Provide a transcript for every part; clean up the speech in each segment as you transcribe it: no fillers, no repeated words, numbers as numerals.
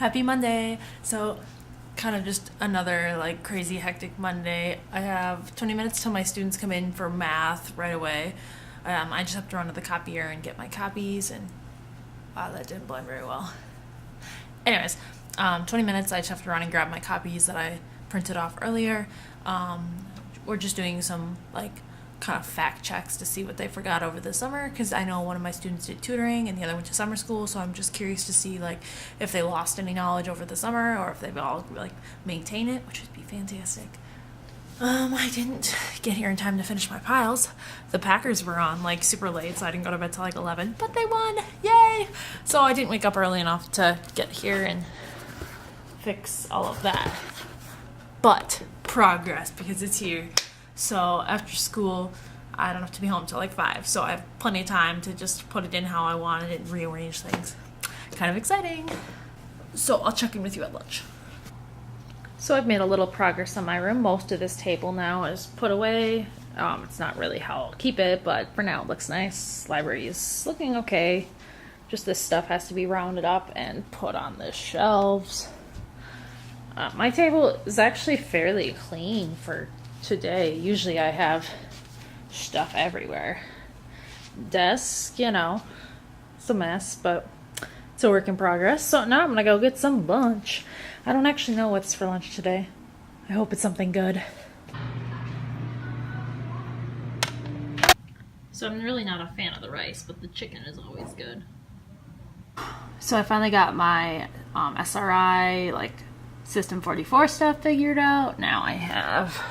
Happy Monday. So kind of just another like crazy hectic Monday. I have 20 minutes till my students come in for math right away. I just have to run to the copier and get my copies, and wow, that didn't blend very well. Anyways, 20 minutes, I just have to run and grab my copies that I printed off earlier. We're just doing some like kind of fact checks to see what they forgot over the summer, because I know one of my students did tutoring and the other went to summer school, so I'm just curious to see like if they lost any knowledge over the summer or if they've all like maintain it, which would be fantastic. I didn't get here in time to finish my piles. The Packers were on like super late, so I didn't go to bed till like 11, but they won. Yay! So I didn't wake up early enough to get here and fix all of that. But progress, because it's here. So after school, I don't have to be home till like 5, so I have plenty of time to just put it in how I wanted it and rearrange things. Kind of exciting. So I'll check in with you at lunch. So I've made a little progress on my room. Most of this table now is put away. It's not really how I'll keep it, but for now it looks nice. Library is looking okay. Just this stuff has to be rounded up and put on the shelves. My table is actually fairly clean for today. Usually I have stuff everywhere. Desk, it's a mess, but it's a work in progress. So now I'm gonna go get some lunch. I don't actually know what's for lunch today. I hope it's something good. So I'm really not a fan of the rice, but the chicken is always good. So I finally got my SRI, like System 44 stuff figured out. Now I have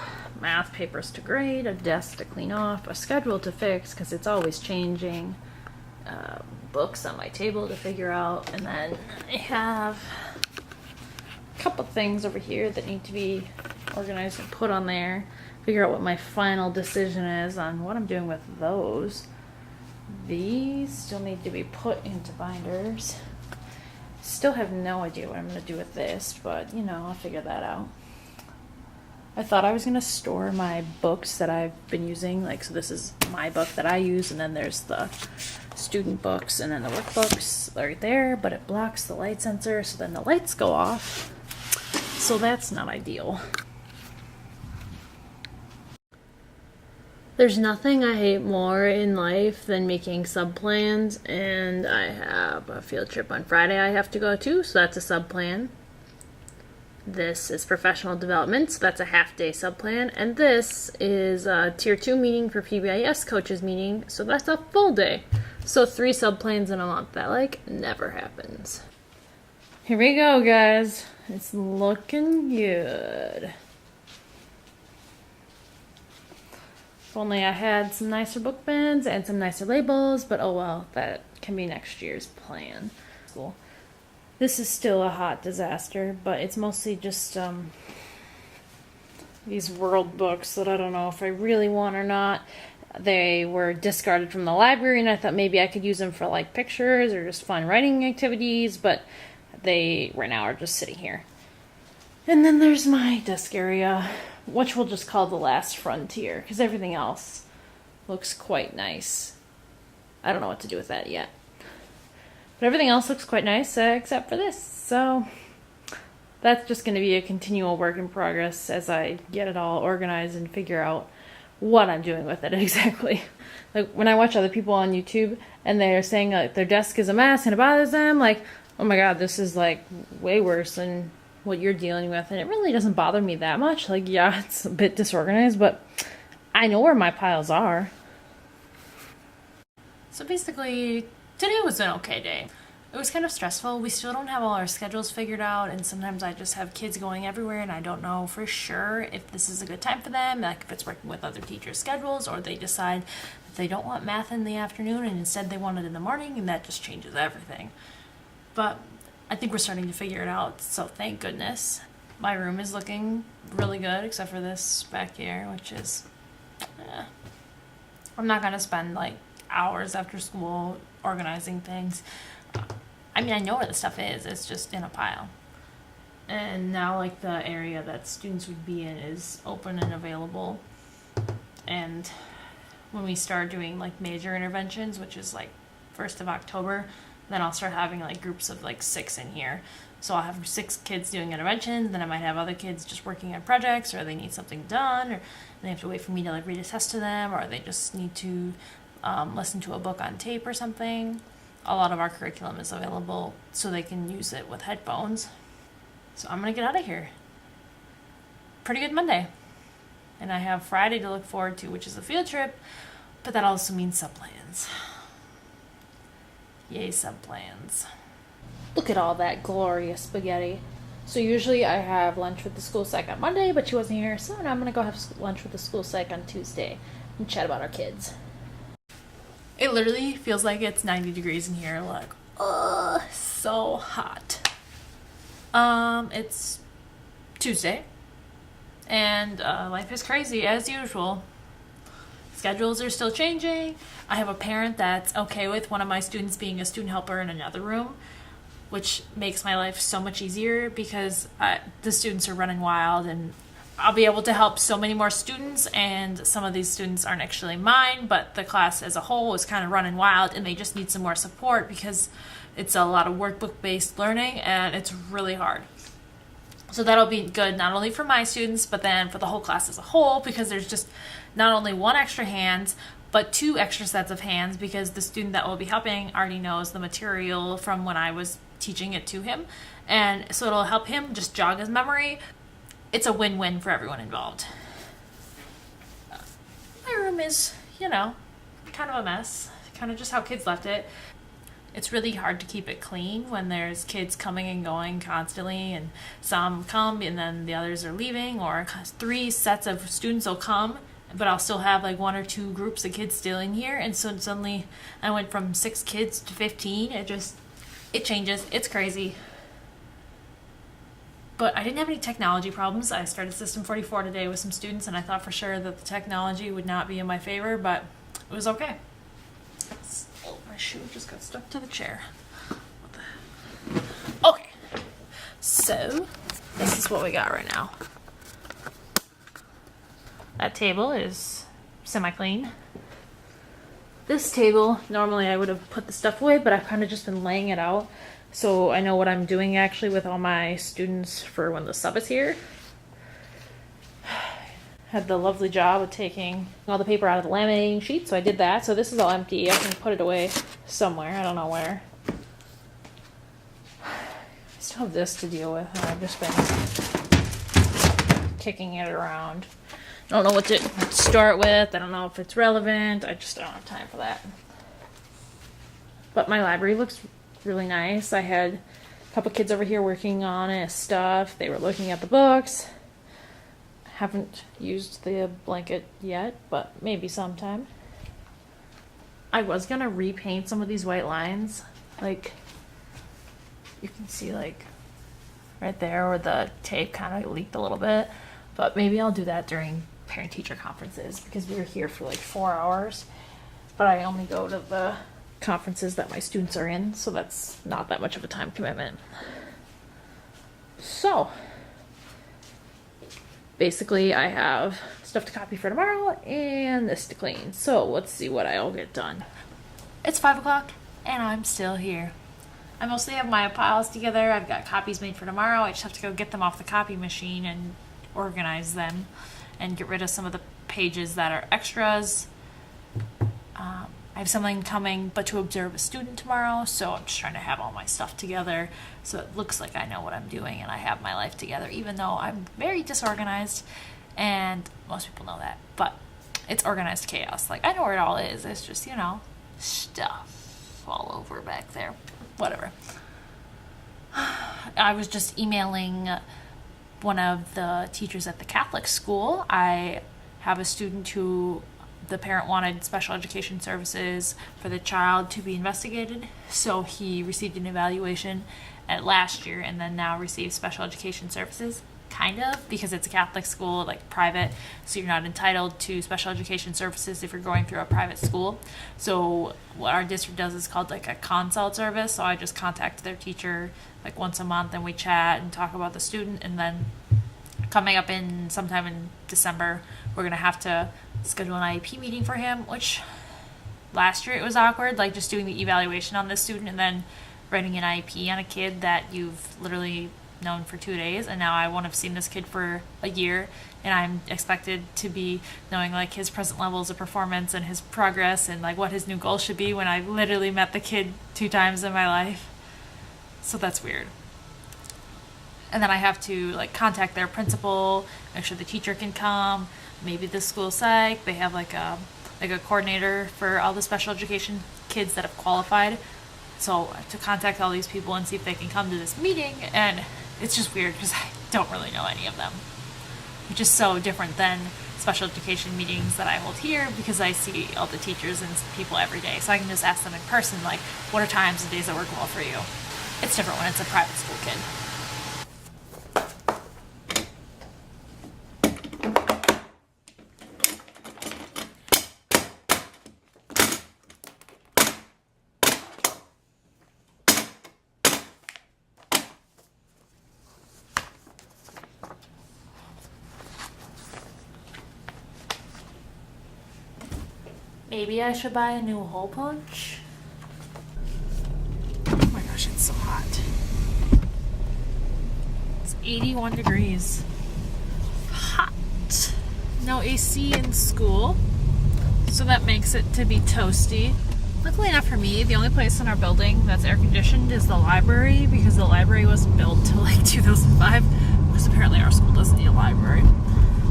math papers to grade, a desk to clean off, a schedule to fix because it's always changing, books on my table to figure out, and then I have a couple things over here that need to be organized and put on there. Figure out what my final decision is on what I'm doing with those. These still need to be put into binders. Still have no idea what I'm going to do with this, but I'll figure that out. I thought I was going to store my books that I've been using, so this is my book that I use, and then there's the student books and then the workbooks right there, but it blocks the light sensor, so then the lights go off, so that's not ideal. There's nothing I hate more in life than making sub-plans, and I have a field trip on Friday I have to go to, so that's a sub-plan. This is professional development, so that's a half-day sub-plan, and this is a Tier 2 meeting for PBIS coaches meeting, so that's a full day. So 3 sub-plans in a month. That, never happens. Here we go, guys. It's looking good. If only I had some nicer book bins and some nicer labels, but oh well, that can be next year's plan. Cool. This is still a hot disaster, but it's mostly just these world books that I don't know if I really want or not. They were discarded from the library, and I thought maybe I could use them for pictures or just fun writing activities, but they right now are just sitting here. And then there's my desk area, which we'll just call the last frontier, because everything else looks quite nice. I don't know what to do with that yet. But everything else looks quite nice, except for this. So that's just going to be a continual work in progress as I get it all organized and figure out what I'm doing with it exactly. When I watch other people on YouTube and they're saying their desk is a mess and it bothers them, oh my god, this is way worse than what you're dealing with. And it really doesn't bother me that much. Yeah, it's a bit disorganized, but I know where my piles are. So basically, today was an okay day. It was kind of stressful. We still don't have all our schedules figured out, and sometimes I just have kids going everywhere and I don't know for sure if this is a good time for them, if it's working with other teachers' schedules, or they decide that they don't want math in the afternoon and instead they want it in the morning, and that just changes everything. But I think we're starting to figure it out, so thank goodness. My room is looking really good, except for this back here, which is, I'm not going to spend hours after school organizing things. I know where the stuff is, it's just in a pile. And now the area that students would be in is open and available. And when we start doing major interventions, which is 1st of October, then I'll start having groups of 6 in here. So I'll have 6 kids doing interventions, then I might have other kids just working on projects, or they need something done, or they have to wait for me to like read a test to them, or they just need to listen to a book on tape or something. A lot of our curriculum is available so they can use it with headphones. So I'm gonna get out of here. Pretty good Monday. And I have Friday to look forward to, which is a field trip, but that also means sub plans. Yay, sub plans. Look at all that glorious spaghetti. So usually I have lunch with the school psych on Monday, but she wasn't here, so now I'm gonna go have lunch with the school psych on Tuesday and chat about our kids. It literally feels like it's 90 degrees in here, like, so hot. It's Tuesday, and life is crazy as usual. Schedules are still changing. I have a parent that's okay with one of my students being a student helper in another room, which makes my life so much easier because the students are running wild, and I'll be able to help so many more students, and some of these students aren't actually mine, but the class as a whole is kind of running wild, and they just need some more support because it's a lot of workbook-based learning, and it's really hard. So that'll be good not only for my students, but then for the whole class as a whole, because there's just not only 1 extra hand, but 2 extra sets of hands, because the student that will be helping already knows the material from when I was teaching it to him, and so it'll help him just jog his memory. It's a win-win for everyone involved. My room is, kind of a mess, kind of just how kids left it. It's really hard to keep it clean when there's kids coming and going constantly, and some come and then the others are leaving, or 3 sets of students will come, but I'll still have like 1 or 2 groups of kids still in here, and so suddenly I went from 6 kids to 15. It changes. It's crazy. But I didn't have any technology problems. I started System 44 today with some students, and I thought for sure that the technology would not be in my favor, but it was okay. Oh, my shoe just got stuck to the chair. Okay. So, this is what we got right now. That table is semi-clean. This table, normally I would have put the stuff away, but I've kind of just been laying it out. So I know what I'm doing actually with all my students for when the sub is here. Had the lovely job of taking all the paper out of the laminating sheet, so I did that. So this is all empty. I can put it away somewhere. I don't know where. I still have this to deal with, and I've just been kicking it around. I don't know what to start with. I don't know if it's relevant. I just don't have time for that. But my library looks really nice. I had a couple kids over here working on it, stuff. They were looking at the books. Haven't used the blanket yet, but maybe sometime. I was gonna repaint some of these white lines. Like, you can see like right there where the tape kind of leaked a little bit. But maybe I'll do that during parent-teacher conferences, because we were here for like 4 hours. But I only go to the conferences that my students are in, so that's not that much of a time commitment. So basically I have stuff to copy for tomorrow and this to clean. So let's see what I'll get done. It's 5 o'clock and I'm still here. I mostly have my piles together. I've got copies made for tomorrow. I just have to go get them off the copy machine and organize them and get rid of some of the pages that are extras. I have something coming, but to observe a student tomorrow, so I'm just trying to have all my stuff together so it looks like I know what I'm doing and I have my life together, even though I'm very disorganized, and most people know that, but it's organized chaos. Like, I know where it all is. It's just, stuff all over back there. Whatever. I was just emailing one of the teachers at the Catholic school. I have a student who the parent wanted special education services for the child to be investigated, so he received an evaluation at last year and then now receives special education services, kind of, because it's a Catholic school, like private, so you're not entitled to special education services if you're going through a private school. So what our district does is called like a consult service, so I just contact their teacher like once a month and we chat and talk about the student, and then coming up in sometime in December, we're gonna have to schedule an IEP meeting for him, which last year it was awkward, like just doing the evaluation on this student and then writing an IEP on a kid that you've literally known for 2 days, and now I won't have seen this kid for a year, and I'm expected to be knowing like his present levels of performance and his progress and like what his new goal should be when I literally met the kid 2 times in my life. So that's weird. And then I have to like contact their principal, make sure the teacher can come, maybe the school psych. They have like a coordinator for all the special education kids that have qualified. So I have to contact all these people and see if they can come to this meeting, and it's just weird because I don't really know any of them, which is so different than special education meetings that I hold here because I see all the teachers and people every day. So I can just ask them in person, like, what are times and days that work well for you? It's different when it's a private school kid. Maybe I should buy a new hole punch. Oh my gosh, it's so hot. It's 81 degrees. Hot. No AC in school, so that makes it to be toasty. Luckily enough for me, the only place in our building that's air conditioned is the library, because the library wasn't built till like 2005, because apparently our school doesn't need a library.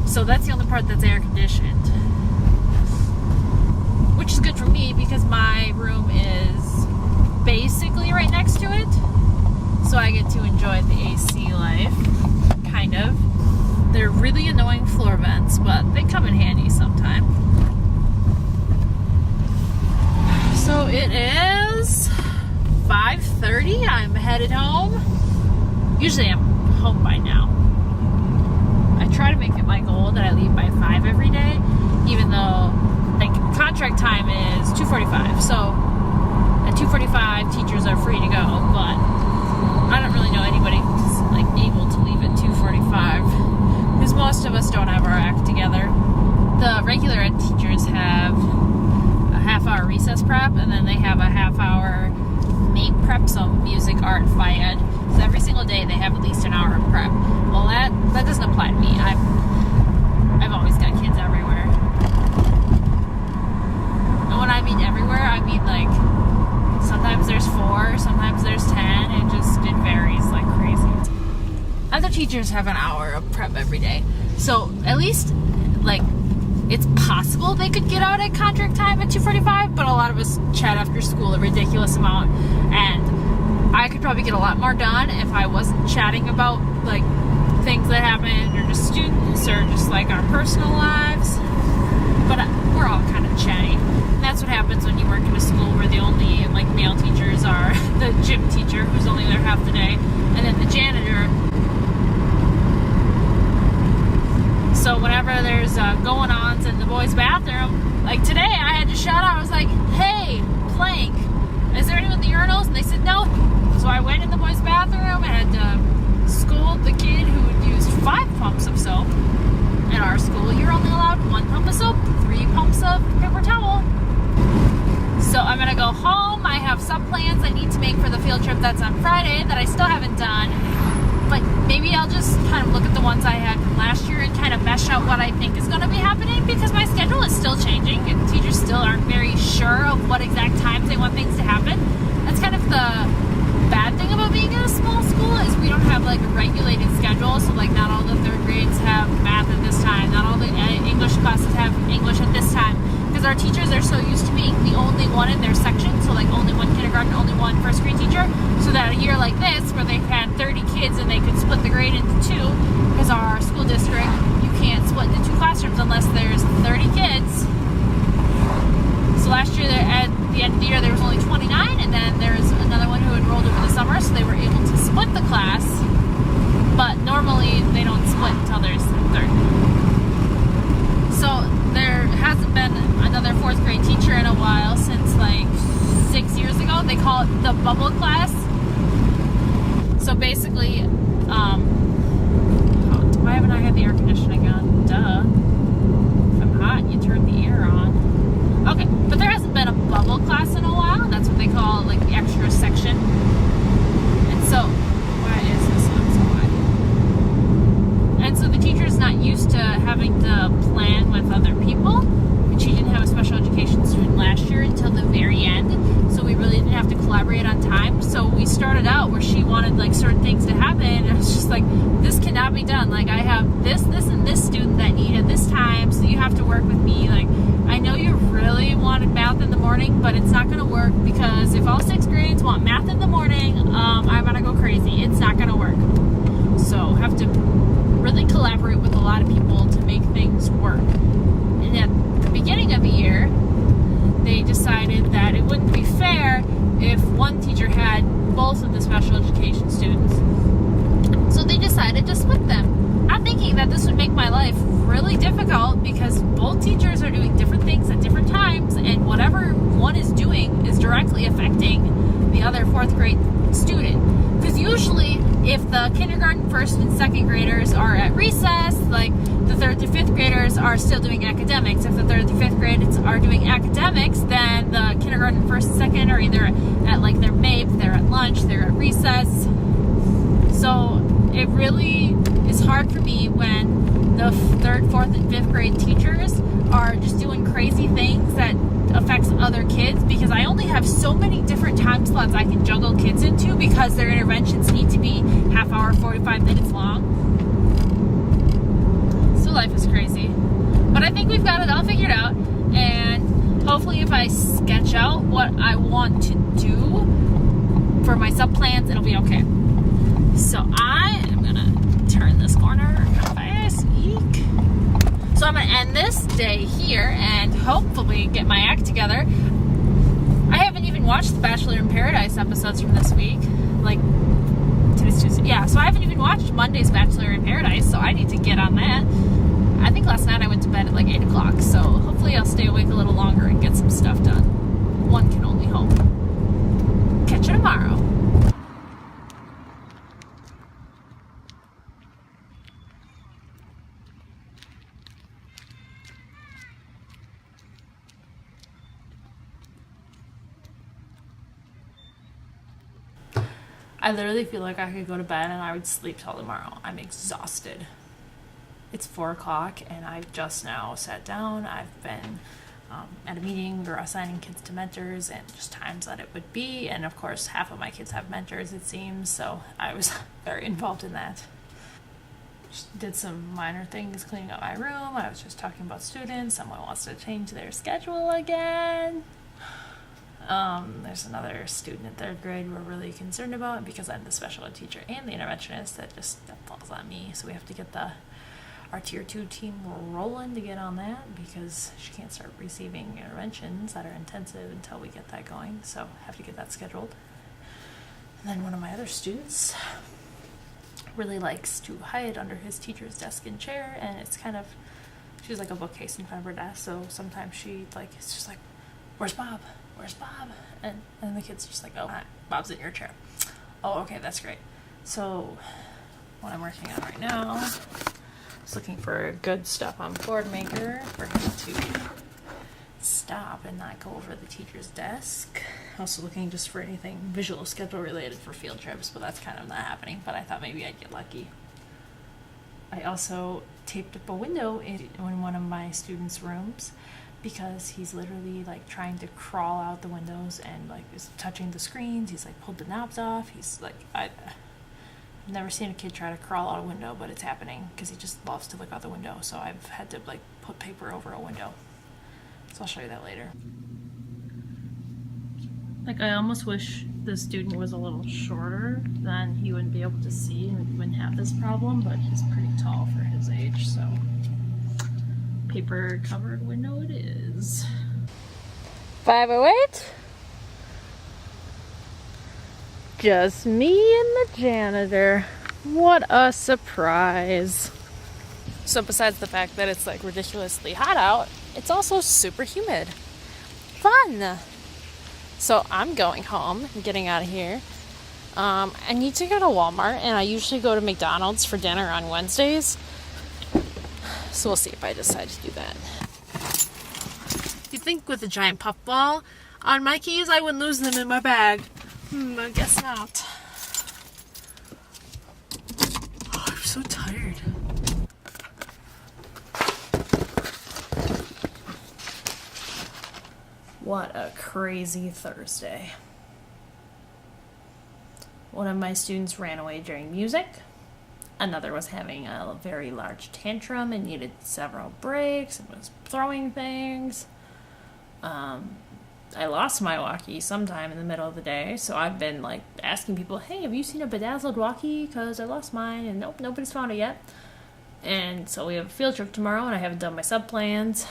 So that's the only part that's air conditioned. Which is good for me because my room is basically right next to it. So I get to enjoy the AC life, kind of. They're really annoying floor vents, but they come in handy sometime. So it is 5:30. I'm headed home. Usually I'm home by now. I try to make it my goal that I leave by 5 every day, even though like contract time is 2:45, so at 2:45 teachers are free to go, but I don't really know anybody who's like able to leave at 2:45 because most of us don't have our act together. The regular ed teachers have a half-hour recess prep, and then they have a half-hour MAPE prep, so music, art, phy ed. So every single day they have at least an hour of prep. Well, that doesn't apply to me. I've always got kids everywhere. And when I mean everywhere, I mean like sometimes there's 4, sometimes there's 10. It varies like crazy. Other teachers have an hour of prep every day, so at least like it's possible they could get out at contract time at 2:45. But a lot of us chat after school a ridiculous amount, and I could probably get a lot more done if I wasn't chatting about like things that happen, or just students, or just like our personal lives. But we're all kind of chatty. And that's what happens when you work in a school where the only like male teachers are the gym teacher, who's only there half the day, and then the janitor. So whenever there's going-ons in the boys' bathroom, like today I had to shout out, I was like, hey, Plank, is there anyone in the urinals? And they said no. So I went in the boys' bathroom and had to scold the kid who had used 5 pumps of soap. At our school, you're only allowed 1 pump of soap, 3 pumps of paper towel. So I'm gonna go home. I have some plans I need to make for the field trip that's on Friday that I still haven't done. But maybe I'll just kind of look at the ones I had from last year and kind of mesh out what I think is going to be happening, because my schedule is still changing and teachers still aren't very sure of what exact times they want things to happen. That's kind of the bad thing about being in a small school, is we don't have like a regulated schedule. So like not all the 3rd grades have math at this time, not all the English classes have English at this time, because our teachers are so used to being the only one in their section. So like only one kindergarten, only one first grade teacher. So that a year like this, where they've had 30 kids and they could split the grade into 2, because our school district, you can't split into 2 classrooms unless there's 30 kids. So last year, at the end of the year, there was only 29, and then there's another one who enrolled over the summer, so they were able to split the class. But normally, they don't split until there's 30. So there hasn't been another 4th grade teacher in a while, since like 6 years ago. They call it the bubble class. So basically, why haven't I had the air conditioning on? Duh. If I'm hot, you turn the air on. Okay, but there hasn't been a bubble class in a while. That's what they call like the extra section. wanted like certain things to happen, and I was just like, this cannot be done. Like, I have this, and this student that need at this time, so you have to work with me. Like, I know you really wanted math in the morning, but it's not going to work, because if all 6th grades want math in the morning, I'm going to go crazy. It's not going to work. So have to really collaborate with a lot of people to make things work. And at the beginning of the year, they decided that it wouldn't be fair if one teacher had both of the special education students. So they decided to split them. Not thinking that this would make my life really difficult, because both teachers are doing different things at different times, and whatever one is doing is directly affecting the other 4th grade student. Because usually, if the kindergarten, 1st, and 2nd graders are at recess, like the 3rd through 5th graders are still doing academics. If the 3rd through 5th graders are doing academics, then the kindergarten, 1st, and 2nd are either at like their MAPE, they're at lunch, they're at recess. So it really is hard for me when the 3rd, 4th, and 5th grade teachers are just doing crazy things that affects other kids, because I only have so many different time slots I can juggle kids into, because their interventions need to be half hour, 45 minutes long. So life is crazy. But I think we've got it all figured out, and hopefully if I sketch out what I want to do for my sub-plans, it'll be okay. So I am going to turn this corner fast. Eek. So I'm going to end this day here and hopefully get my act together. I haven't even watched the Bachelor in Paradise episodes from this week. Like, today's Tuesday. Yeah, so I haven't even watched Monday's Bachelor in Paradise, so I need to get on that. I think last night I went to bed at like 8 o'clock, so hopefully I'll stay awake a little longer and get some stuff done. One can only hope. Catch you tomorrow. I literally feel like I could go to bed and I would sleep till tomorrow. I'm exhausted. It's 4 o'clock and I've just now sat down. I've been at a meeting. We're assigning kids to mentors and just times that it would be. And of course, half of my kids have mentors, it seems. So I was very involved in that. Just did some minor things, cleaning up my room. I was just talking about students. Someone wants to change their schedule again. There's another student in 3rd grade we're really concerned about, because I'm the special ed teacher and the interventionist. That falls on me. So we have to get our tier 2 team rolling to get on that, because she can't start receiving interventions that are intensive until we get that going. So have to get that scheduled. And then one of my other students really likes to hide under his teacher's desk and chair, and it's kind of, she's like a bookcase in front of her desk, so sometimes she it's just like, where's Bob? Where's Bob? And the kid's just like, oh, Bob's in your chair. Oh, okay, that's great. So what I'm working on right now is looking for good stuff on Boardmaker for him to stop and not go over the teacher's desk. Also looking just for anything visual schedule related for field trips, but that's kind of not happening, but I thought maybe I'd get lucky. I also taped up a window in one of my students' rooms, because he's literally like trying to crawl out the windows and like is touching the screens. He's like pulled the knobs off. He's like, I've never seen a kid try to crawl out a window, but it's happening because he just loves to look out the window. So I've had to like put paper over a window. So I'll show you that later. Like, I almost wish the student was a little shorter, then he wouldn't be able to see and wouldn't have this problem, but he's pretty tall for his age, so paper covered window it is. 508. Just me and the janitor. What a surprise. So besides the fact that it's like ridiculously hot out, it's also super humid. Fun. So I'm going home and getting out of here. I need to go to Walmart, and I usually go to McDonald's for dinner on Wednesdays. So we'll see if I decide to do that. You'd think with a giant puffball on my keys, I wouldn't lose them in my bag. I guess not. Oh, I'm so tired. What a crazy Thursday. One of my students ran away during music. Another was having a very large tantrum and needed several breaks and was throwing things. I lost my walkie sometime in the middle of the day, so I've been like asking people, hey, have you seen a bedazzled walkie? Because I lost mine, and nope, nobody's found it yet. And so we have a field trip tomorrow, and I haven't done my sub plans.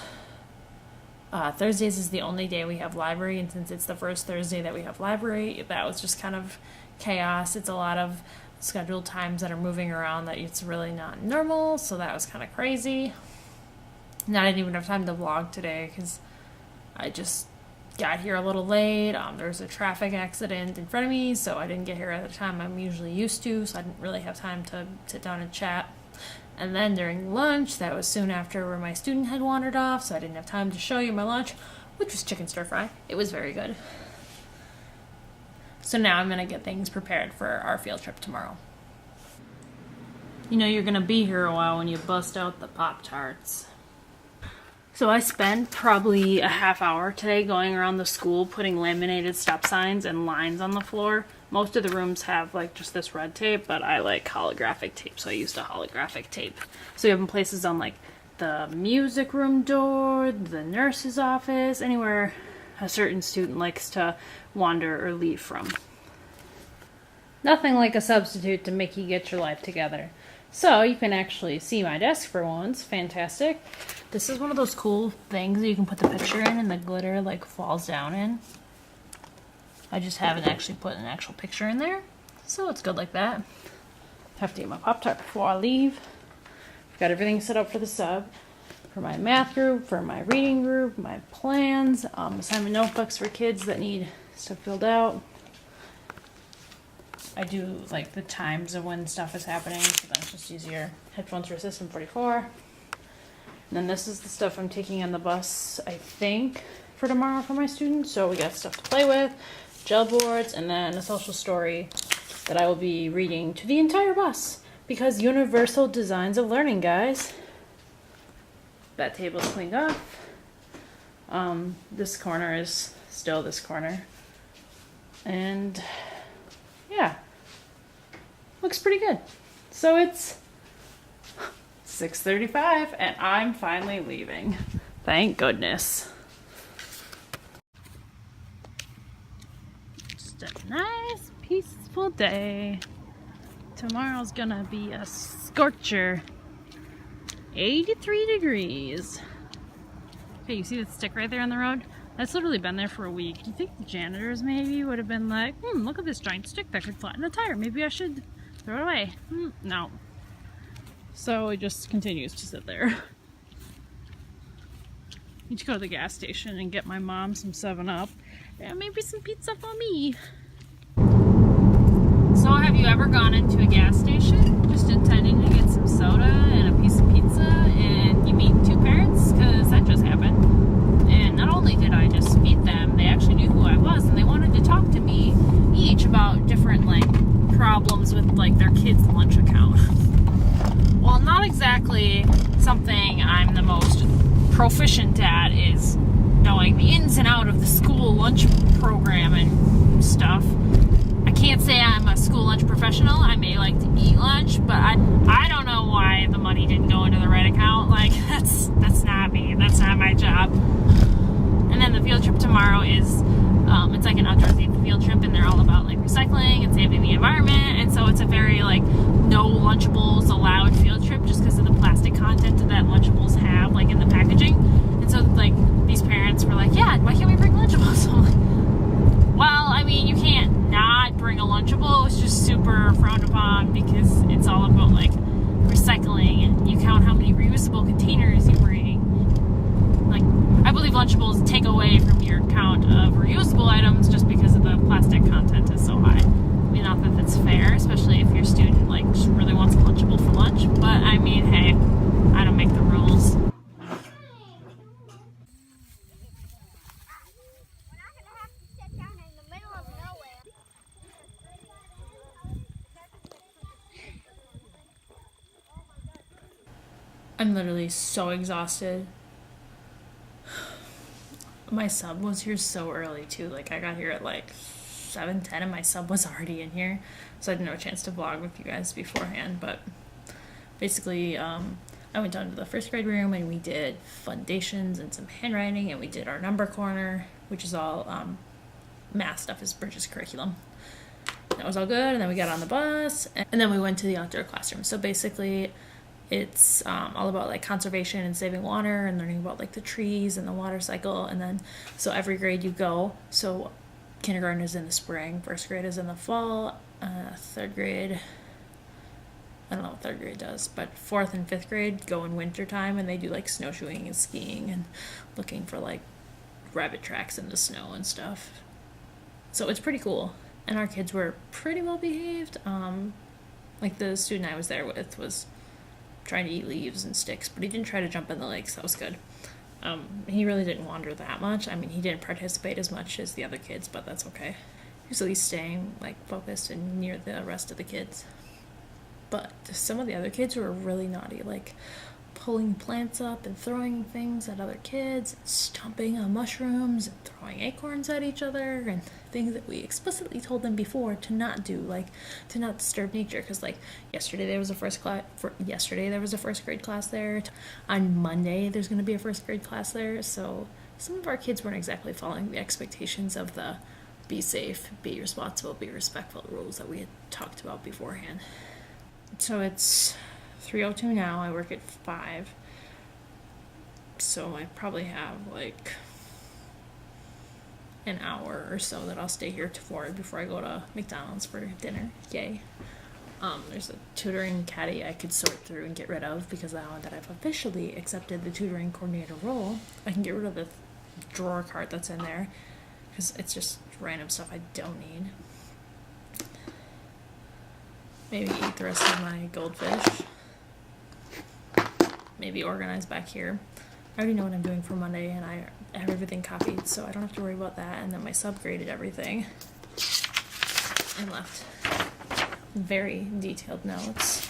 Thursdays is the only day we have library, and since it's the first Thursday that we have library, that was just kind of chaos. It's a lot of scheduled times that are moving around that it's really not normal, so that was kind of crazy. And I didn't even have time to vlog today because I just got here a little late. There's a traffic accident in front of me, so I didn't get here at the time I'm usually used to, so I didn't really have time to sit down and chat. And then during lunch, that was soon after where my student had wandered off, so I didn't have time to show you my lunch, which was chicken stir fry. It was very good. So now I'm going to get things prepared for our field trip tomorrow. You know you're going to be here a while when you bust out the Pop-Tarts. So I spent probably a half hour today going around the school putting laminated stop signs and lines on the floor. Most of the rooms have like just this red tape, but I like holographic tape, so I used a holographic tape. So you have in places on like the music room door, the nurse's office, anywhere a certain student likes to wander or leave from. Nothing like a substitute to make you get your life together. So you can actually see my desk for once. Fantastic. This is one of those cool things that you can put the picture in and the glitter like falls down in. I just haven't actually put an actual picture in there, so it's good like that. Have to eat my Pop-Tart before I leave. I've got everything set up for the sub, for my math group, for my reading group, my plans, assignment notebooks for kids that need stuff filled out. I do like the times of when stuff is happening, so that's just easier. Headphones for System 44. And then this is the stuff I'm taking on the bus, I think, for tomorrow for my students. So we got stuff to play with, gel boards, and then a social story that I will be reading to the entire bus. Because universal designs of learning, guys. That table's cleaned up. This corner is still this corner. And yeah, looks pretty good. So it's 6:35 and I'm finally leaving. Thank goodness. Just a nice, peaceful day. Tomorrow's gonna be a scorcher. 83 degrees. Okay, you see that stick right there on the road? That's literally been there for a week. Do you think the janitors maybe would have been like, look at this giant stick that could flatten a tire. Maybe I should throw it away. No. So it just continues to sit there. Need to go to the gas station and get my mom some 7-Up and maybe some pizza for me. So have you ever gone into a gas station just intending to get some soda and a piece of pizza and you meet two parents? Because that just happened. And not only did I just meet them, they actually knew who I was and they wanted to talk to me each about different like problems with like their kids' lunch account. Well, not exactly something I'm the most proficient at is knowing the ins and out of the school lunch program and stuff. I can't say I'm a school lunch professional. I may like to eat lunch, but I don't know why the money didn't go into the right account. Like, that's not me. That's not my job. And then the field trip tomorrow is, it's like an outdoorsy field trip, and they're all about like recycling and saving the environment. And so it's a very like no Lunchables allowed field trip just because of the plastic content that Lunchables have like in the packaging. And so like these parents were like, yeah, why can't we bring Lunchables? So I'm like, well, I mean, you can't not bring a Lunchable. It's just super frowned upon because it's all about like recycling and you count how many reusable containers you bring. Like, I believe Lunchables take away from your count of reusable items just because of the plastic content is so high. I mean, not that that's fair, especially if your student like just really wants a Lunchable for lunch, but I mean, hey, I don't make the rules. I'm literally so exhausted. My sub was here so early too. Like I got here at like 7:10 and my sub was already in here, so I didn't have a chance to vlog with you guys beforehand. But basically, I went down to the first grade room and we did foundations and some handwriting, and we did our number corner, which is all math stuff, is Bridget's curriculum. That was all good, and then we got on the bus, and then we went to the outdoor classroom. So basically, it's all about like conservation and saving water and learning about like the trees and the water cycle. And then so every grade you go, so kindergarten is in the spring, first grade is in the fall, third grade, I don't know what third grade does, but fourth and fifth grade go in winter time, and they do like snowshoeing and skiing and looking for like rabbit tracks in the snow and stuff. So it's pretty cool, and our kids were pretty well behaved. Like the student I was there with was trying to eat leaves and sticks, but he didn't try to jump in the lakes. That was good. He really didn't wander that much. I mean, he didn't participate as much as the other kids, but that's okay. He was at least staying like focused and near the rest of the kids. But some of the other kids were really naughty, like pulling plants up and throwing things at other kids, stomping on mushrooms and throwing acorns at each other, and things that we explicitly told them before to not do, like to not disturb nature. Because like yesterday there was a first grade class there. On Monday there's going to be a first grade class there. So some of our kids weren't exactly following the expectations of the be safe, be responsible, be respectful rules that we had talked about beforehand. So it's 3:02 now. I work at 5, so I probably have like an hour or so that I'll stay here before I go to McDonald's for dinner. Yay. There's a tutoring caddy I could sort through and get rid of, because now that I've officially accepted the tutoring coordinator role, I can get rid of the drawer cart that's in there, because it's just random stuff I don't need. Maybe eat the rest of my goldfish. Maybe organize back here. I already know what I'm doing for Monday, and I have everything copied, so I don't have to worry about that. And then my sub graded everything and left very detailed notes,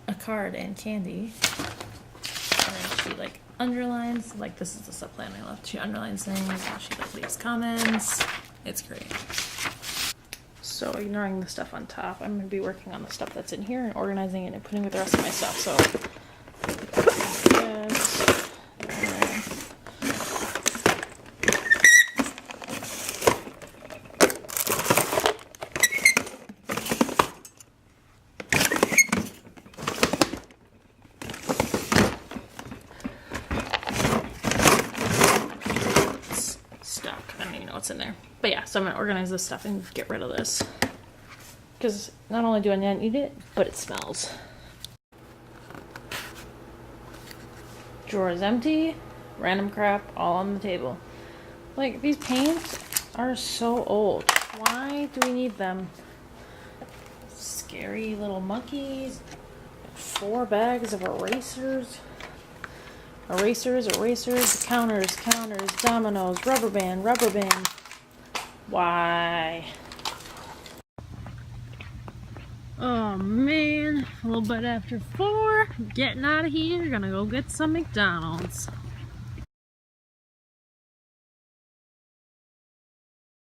a card, and candy. And then she like underlines, like this is the sub plan I left. She underlines things, and she like leaves comments. It's great. So ignoring the stuff on top, I'm going to be working on the stuff that's in here and organizing it and putting with the rest of my stuff. So it's stuck. I don't even know what's in there. But yeah, so I'm going to organize this stuff and get rid of this. Because not only do I not need it, but it smells. Drawer is empty. Random crap all on the table. Like, these paints are so old. Why do we need them? Scary little monkeys. 4 bags of erasers. Erasers, counters, dominoes, rubber band. Why? Oh man, a little bit after 4, getting out of here, gonna go get some McDonald's.